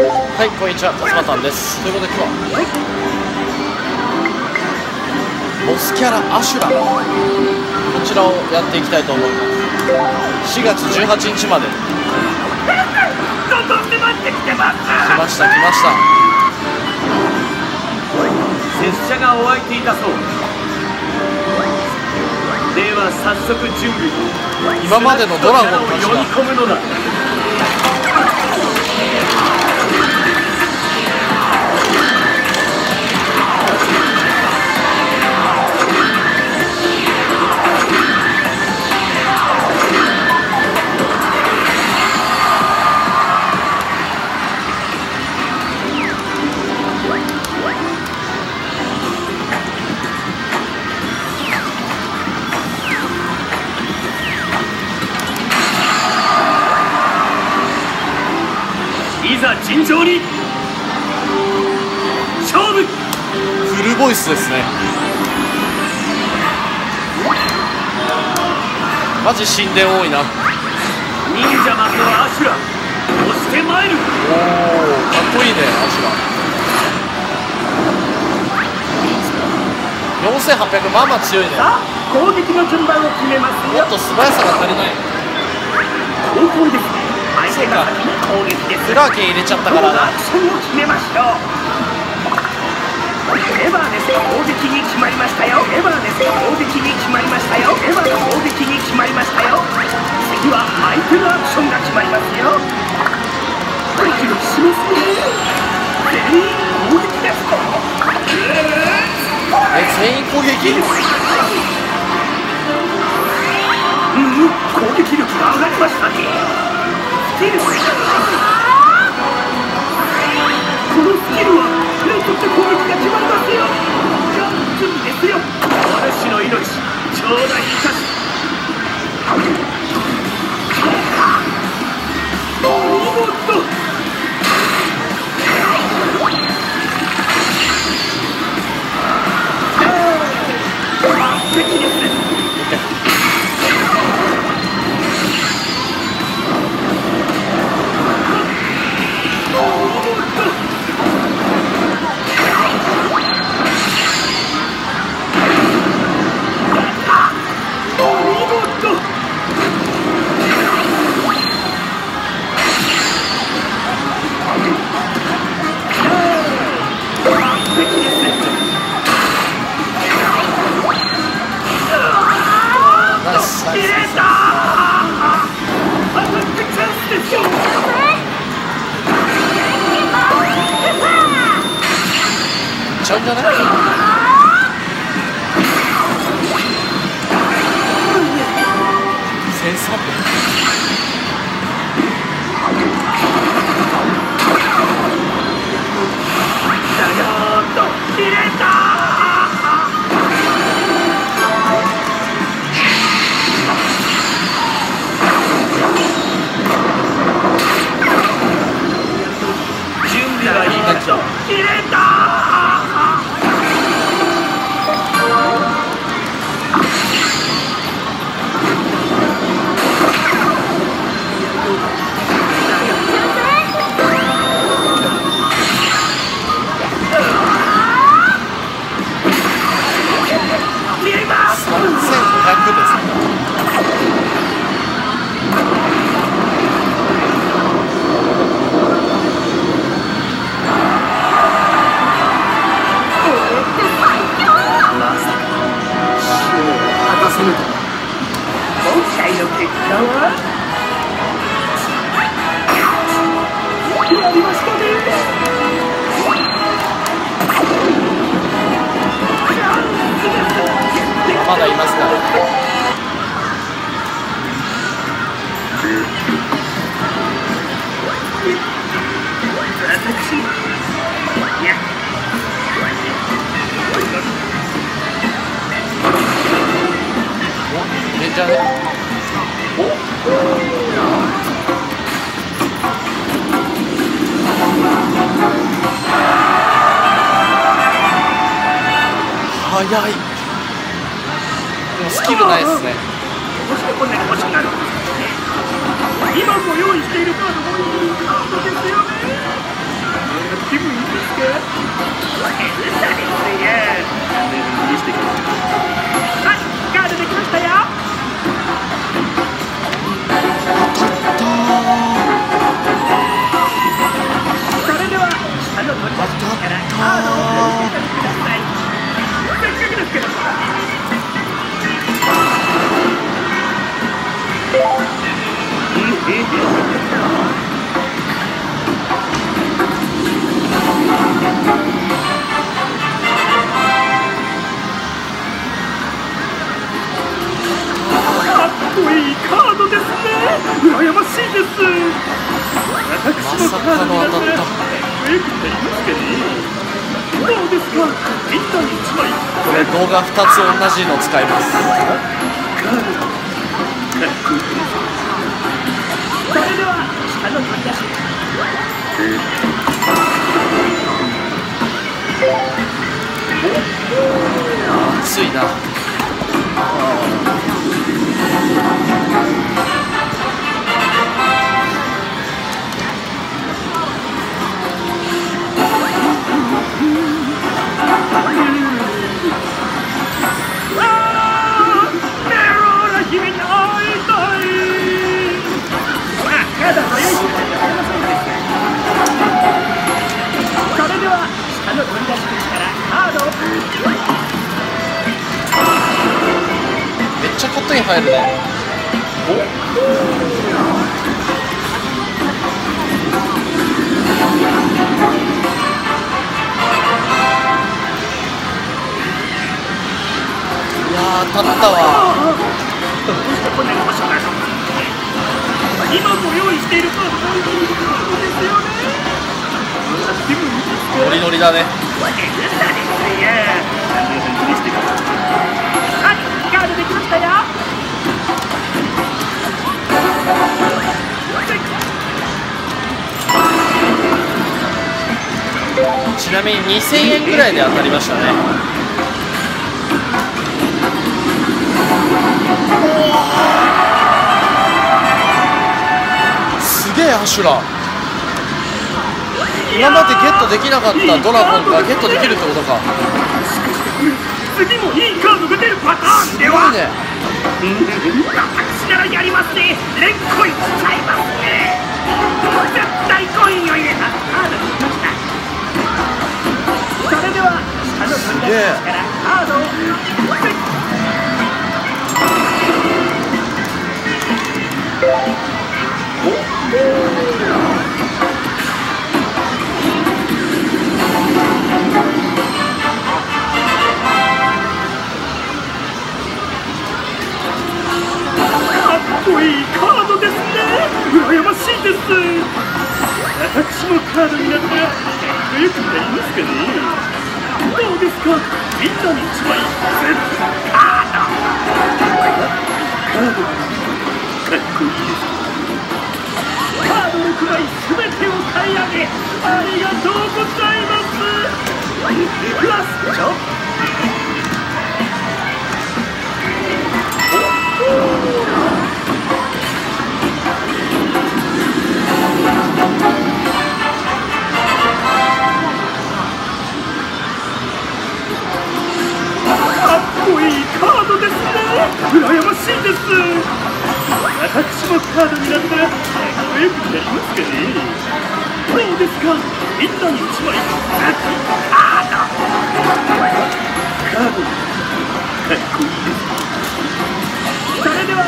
はい、こんにちは、勝俣です。ということで今日はボスキャラアシュラ、こちらをやっていきたいと思います。4月18日まで。どんどん迫ってきてます。来ました来ました。拙者がお相手いたそう。では早速準備。今までのドラゴンたち呼び込むのだ。いざ尋常に勝負。フルボイスですね。マジ神殿多いな。忍者マスのアシュラ押してまいる。おお、かっこいいねアシュラ。4800、まあまあ強いね。さあ攻撃の順番を決めますよ。もっと素早さが足りない。高校ですね。相手が先に攻撃です。クラーケン入れちゃったからな。アクションを決めましょう。エヴァーです。攻撃に決まりましたよ。エヴァーです。攻撃に決まりましたよ。エヴァの攻撃に決まりましたよ。次は相手のアクションが決まりますよ。ドキドキしますね。全員攻撃です。全員攻撃。攻撃力が上がりましたね。このスキルは連続で攻撃が決まりますよ。準備ですよ。私の命ちょうだいいたし。見事。完璧です。ちゃうんじゃない？まだいますから。じゃあね。早い。でもスキルないですね。どうしてこんなに欲しくなるんですかね。今ご用意しているカードもいいカードですよね。さかの当たった。これ動画2つ同じの使います。それでは下の取り出し。熱いな。めっちゃカットイン入るね。いやー当たったわ。今ご用意しているとですよね。ノリノリだね。カードできましたよ。ちなみに2000円ぐらいで当たりましたね。すげえアシュラ。今までゲットできなかったドラゴンがゲットできるってことか。次もいいカードが出るパターンでは。すごいね。私ならやりますね。連コインしちゃいますね。絶対コインを入れたカードにしました。それでは下の取り出しからカードを羨ましいです。私もカードになったらよくなりますかね。どうですか、みんなに1枚カード。かっこいいです。カードのくらい全てを買い上げありがとうございます。ラスト羨ましいです。私もカードになったらよくなりますかね。どうですか、みんなに1枚カード。かっこいいです。それでは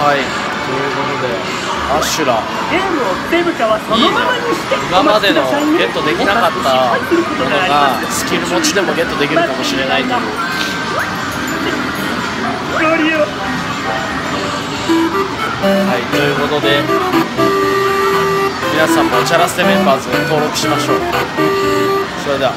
はい、ということでアシュラゲームをセブカはそのままにして今までのゲットできなかったものがスキル持ちでもゲットできるかもしれないという。はい、ということで皆さんもチャラステメンバーズに登録しましょう。それでは。